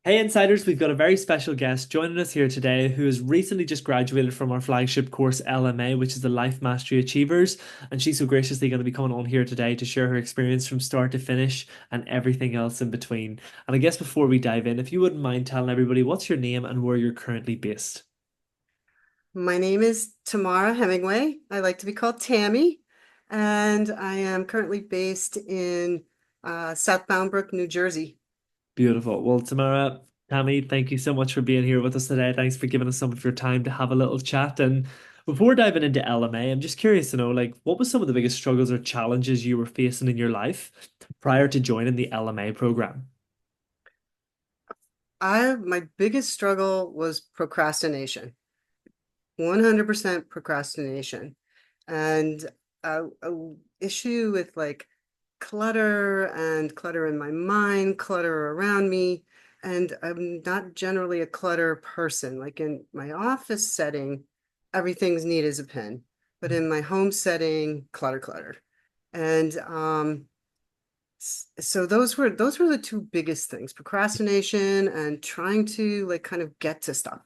Hey Insiders, we've got a very special guest joining us here today who has recently just graduated from our flagship course LMA, which is the Life Mastery Achievers. And she's so graciously going to be coming on here today to share her experience from start to finish and everything else in between. And I guess before we dive in, if you wouldn't mind telling everybody what's your name and where you're currently based. My name is Tamara Hemingway. I like to be called Tammy, and I am currently based in South Bound Brook, New Jersey. Beautiful. Well, Tamara, Tammy, thank you so much for being here with us today. Thanks for giving us some of your time to have a little chat. And before diving into LMA, I'm just curious to know, what was some of the biggest struggles or challenges you were facing in your life prior to joining the LMA program? My biggest struggle was procrastination, 100% procrastination, and a issue with like clutter in my mind, clutter around me. And I'm not generally a clutter person. Like in my office setting, everything's neat as a pin. But in my home setting, clutter, clutter. And so those were the two biggest things, procrastination and trying to like kind of get to stuff.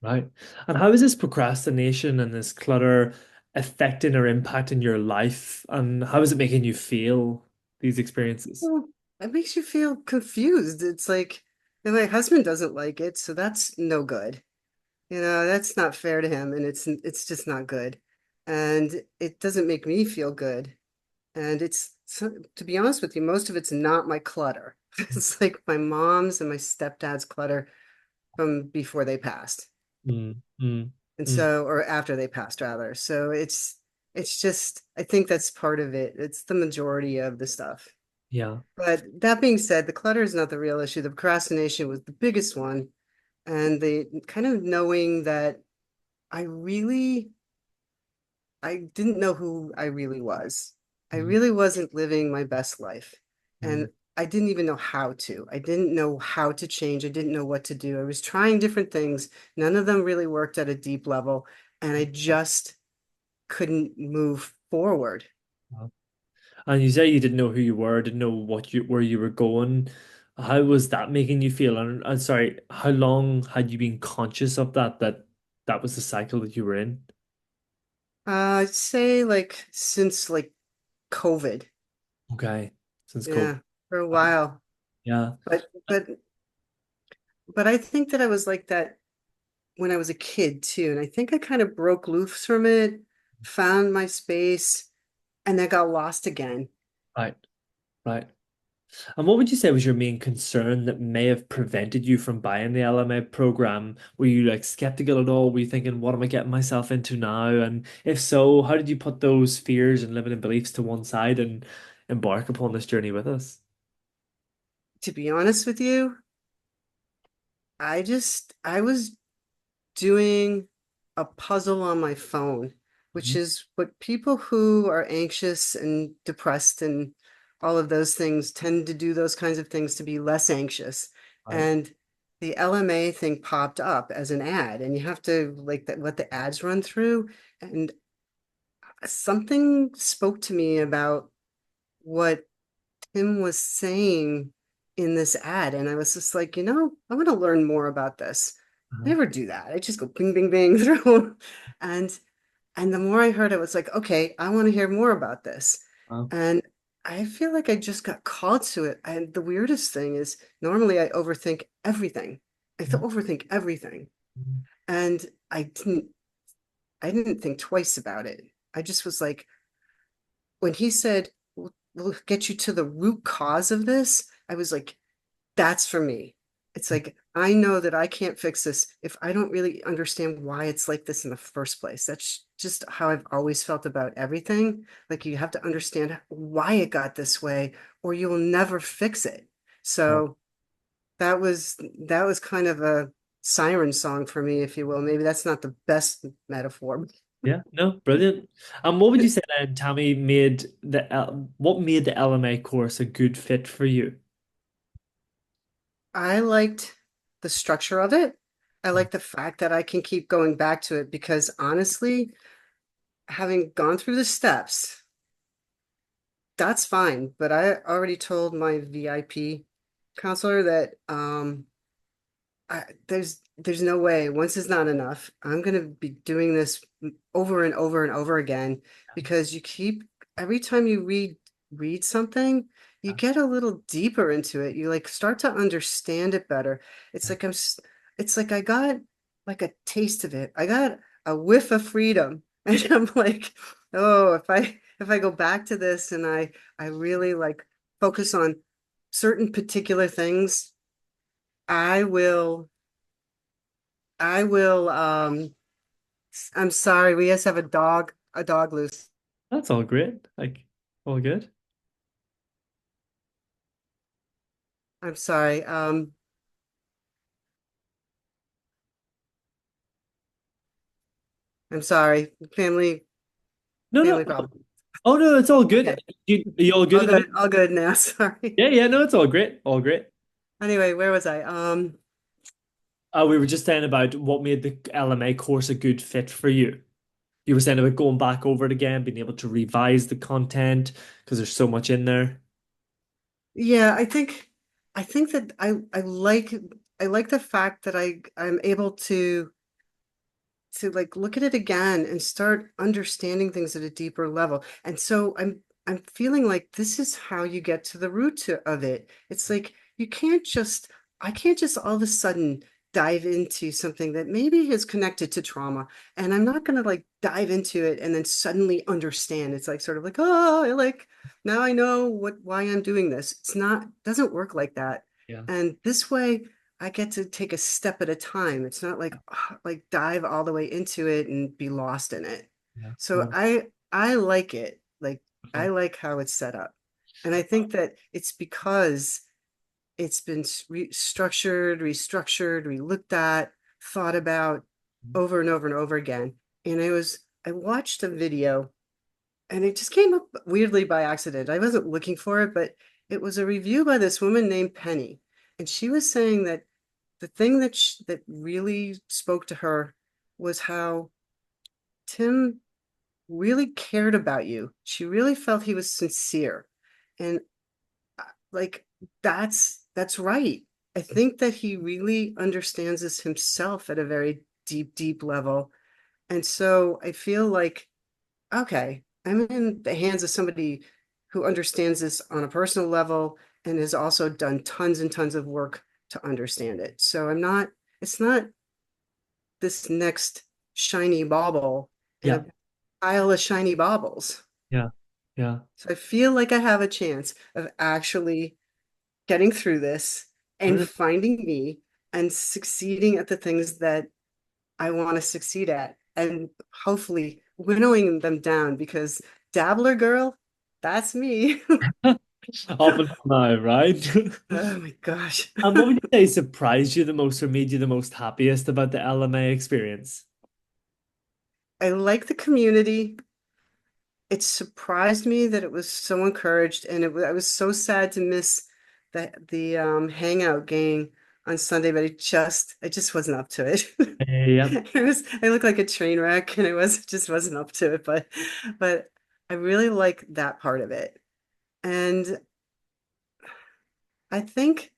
Right. And how is this procrastination and this clutter affecting or impacting your life? And how is it making you feel, these experiences? Well, it makes you feel confused. It's like, and my husband doesn't like it, so that's no good. That's not fair to him, and it's just not good. And it doesn't make me feel good. And to be honest with you, most of it's not my clutter. It's like my mom's and my stepdad's clutter from before they passed. Mm, mm, And mm. so, or after they passed rather. So it's just, I think that's part of it. It's the majority of the stuff. Yeah. But that being said, the clutter is not the real issue. The procrastination was the biggest one. And the kind of knowing that I really I didn't know who I really was. I Mm, really wasn't living my best life. mm. And I didn't even know how to. I didn't know how to change. I didn't know what to do. I was trying different things. None of them really worked at a deep level. And I just couldn't move forward. And you say you didn't know who you were, didn't know where you were going. How was that making you feel? And sorry, how long had you been conscious of that was the cycle that you were in? I'd say like since like COVID. Okay, since COVID. Yeah, for a while. Yeah. But I think that I was like that when I was a kid too. And I think I kind of broke loose from it, found my space, and then got lost again. Right, right. And what would you say was your main concern that may have prevented you from buying the LMA program? Were you like skeptical at all? Were you thinking, what am I getting myself into now? And if so, how did you put those fears and limiting beliefs to one side and embark upon this journey with us? To be honest with you, I was doing a puzzle on my phone, which Mhm. is what people who are anxious and depressed and all of those things tend to do those kinds of things to be less anxious. Right. And the LMA thing popped up as an ad, and you have to like that what the ads run through. And something spoke to me about what Tim was saying in this ad. And I was just like, I want to learn more about this. I Uh-huh. never do that. I just go bing, bing, bing through. And and the more I heard, I was like, okay, I want to hear more about this. Uh, And I feel like I just got called to it. And the weirdest thing is normally I overthink everything. yeah. Overthink everything. Mhm. And I didn't think twice about it. I just was like, when he said, we'll get you to the root cause of this, I was like, that's for me. It's like, I know that I can't fix this if I don't really understand why it's like this in the first place. That's just how I've always felt about everything. Like, you have to understand why it got this way, or you will never fix it. Right. So that was kind of a siren song for me, if you will. Maybe that's not the best metaphor. Yeah, no, brilliant. And what would you say then, Tammy, what made the LMA course a good fit for you? I liked the structure of it. I like the fact that I can keep going back to it because honestly, having gone through the steps, that's fine. But I already told my VIP counselor that there's no way. Once is not enough. I'm gonna be doing this over and over and over again because you keep every time you read something, you Yeah, get a little deeper into it. You like start to understand it better. It's yeah, like it's like I got like a taste of it. I got a whiff of freedom, and I'm like, oh, if I go back to this and I really like focus on certain particular things, I will I will I'm sorry, we just have a dog loose. that's all great. Like, all good. I'm sorry. I'm sorry. No, no. Family problem. Oh no, it's all good. Okay. You all good All at the good. minute? All good now. Sorry. Yeah, yeah, no, it's all great. All great. Anyway, where was I? We were just saying about what made the LMA course a good fit for you. You were saying about going back over it again, being able to revise the content because there's so much in there. Yeah, I think that I like the fact that I'm able to like look at it again and start understanding things at a deeper level. And so I'm feeling like this is how you get to the of it. It's like you can't just I can't just all of a sudden dive into something that maybe is connected to trauma. And I'm not gonna like dive into it and then suddenly understand. It's like sort of like, oh, like now I know why I'm doing this. It's not doesn't work like that. Yeah, And this way I get to take a step at a time. It's not like like dive all the way into it and be lost in it. yeah, So I like it. Like I wonderful. like how it's set up. And I think that it's because it's been restructured, re-looked at, thought about over and over and over again. And I watched a video and it just came up weirdly by accident. I wasn't looking for it, but it was a review by this woman named Penny. And she was saying that the thing that really spoke to her was how Tim really cared about you. She really felt he was sincere. And like that's right. I think that he really understands this himself at a very deep level. And so I feel like, okay, I'm in the hands of somebody who understands this on a personal level and has also done tons and tons of work to understand it. So it's not this next shiny bauble in Yeah, a pile of shiny baubles. yeah, yeah. So I feel like I have a chance of actually getting through this and finding me and succeeding at the things that I want to succeed at and hopefully winnowing them down because dabbler girl, that's me. Up until now, right? Oh my gosh. And what would you say surprised you the most or made you the most happiest about the LMA experience? I like the community. It surprised me that it was so encouraged, and I was so sad to miss the hangout game on Sunday, but I just wasn't up to it. Yep. I looked like a train wreck, and just wasn't up to it, but I really like that part of it. And I think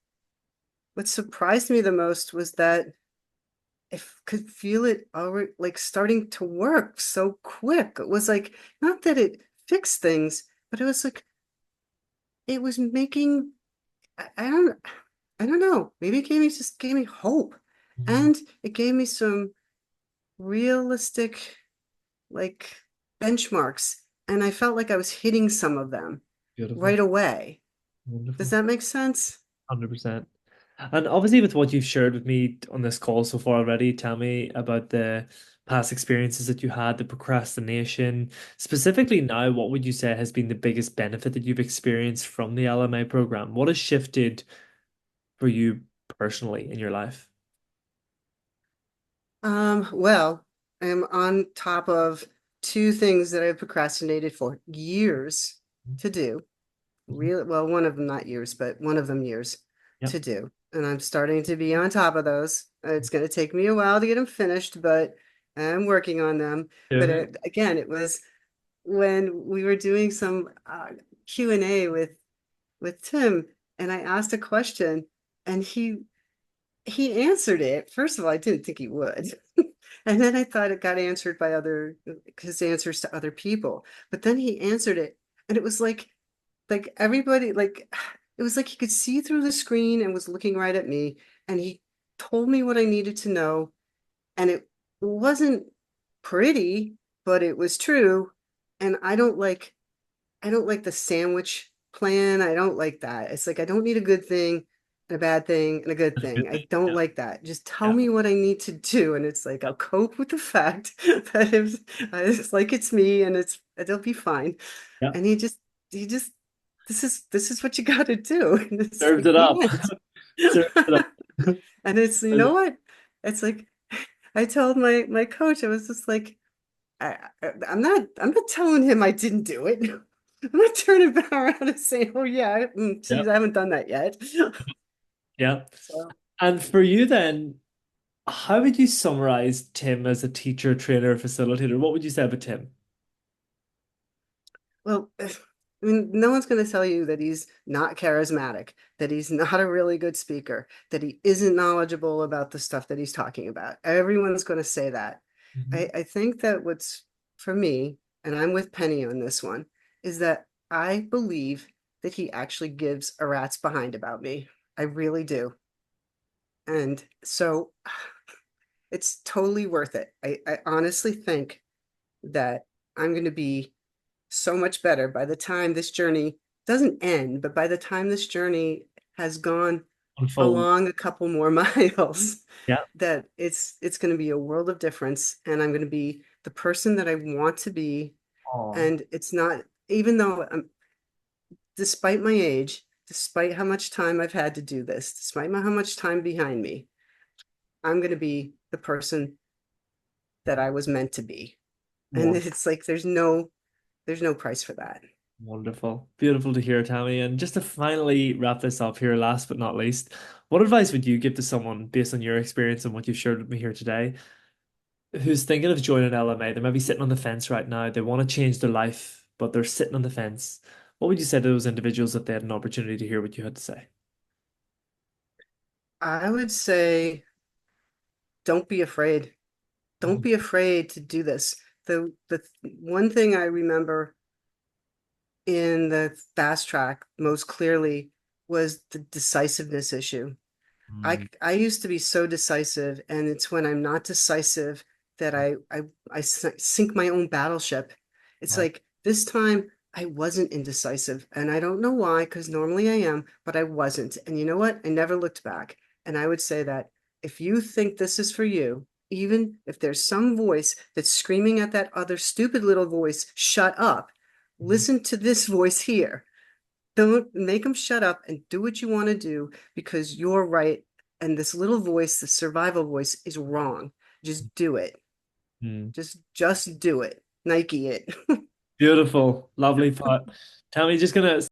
what surprised me the most was that I could feel it already like starting to work so quick. It was like not that it fixed things, but it was like it was making I don't know. Maybe it gave me hope. Mm, And it gave me some realistic like benchmarks. And I felt like I was hitting some of them beautiful. right away. Does Wonderful. that make sense? 100%. And obviously, with what you've shared with me on this call so far already, tell me about the past experiences that you had, the procrastination. Specifically now, what would you say has been the biggest benefit that you've experienced from the LMA program? What has shifted for you personally in your life? Well, I'm on top of two things that I've procrastinated for years to do. Mhm. Real well, one of them not years, but one of them years Yep. to do. And I'm starting to be on top of those. It's going to take me a while to get them finished, but I'm working on them. But Doing it. again, it was when we were doing some Q&A with Tim, and I asked a question, and he answered it. First of all, I didn't think he would. And then I thought it got answered by other his answers to other people. But then he answered it, and it was like everybody like it was like he could see through the screen and was looking right at me, and he told me what I needed to know, and it wasn't pretty, but it was true. And I don't like the sandwich plan. I don't like that. It's like I don't need a good thing and a bad thing and a good That's a thing. good I thing. don't Yeah. like that. Just tell Yeah. me what I need to do. And it's like Yeah. I'll cope with the fact that it's like it's me and it'll be fine. Yeah. And he just this is what you gotta do. And it's Served like, it up. what? Served it up. And it's, you know what? It's like I told my coach, I was just like, I'm not telling him I didn't do it. I'm not turning back around and saying, "Oh yeah, Yeah. geez, I haven't done that yet." Yeah. So, And for you then, how would you summarize Tim as a teacher, trainer, facilitator? What would you say about Tim? well, I mean, no one's going to tell you that he's not charismatic, that he's not a really good speaker, that he isn't knowledgeable about the stuff that he's talking about. Everyone's going to say that. Mhm. I think that what's for me, and I'm with Penny on this one, is that I believe that he actually gives a rat's behind about me. I really do. And so it's totally worth it. I honestly think that I'm going to be so much better by the time this journey doesn't end, but by the time this journey has gone Unfold. along a couple more miles, Yeah. that it's going to be a world of difference, and I'm going to be the person that I want to be. Oh, And it's not, even though despite my age, despite how much time I've had to do this, despite how much time behind me, I'm going to be the person that I was meant to be. And won- it's like there's no price for that. wonderful. Beautiful to hear, Tammy. And just to finally wrap this up here, last but not least, what advice would you give to someone based on your experience and what you've shared with me here today, who's thinking of joining LMA? They might be sitting on the fence right now. They want to change their life, but they're sitting on the fence. What would you say to those individuals if they had an opportunity to hear what you had to say? I would say don't be afraid. Don't Mhm. be afraid to do this. The one thing I remember in the fast track most clearly was the decisiveness issue. I Mm, I used to be so decisive, and it's when I'm not decisive that I sink my own battleship. It's right. like this time I wasn't indecisive, and I don't know why, because normally I am, but I wasn't. And you know what? I never looked back. And I would say that if you think this is for you, even if there's some voice that's screaming at that other stupid little voice, shut up. Mhm. Listen to this voice here. Don't make them shut up and do what you want to do because you're right. And this little voice, the survival voice, is wrong. Just do it. Mm. Just do it. Nike it. Beautiful. Lovely thought. Tammy, just gonna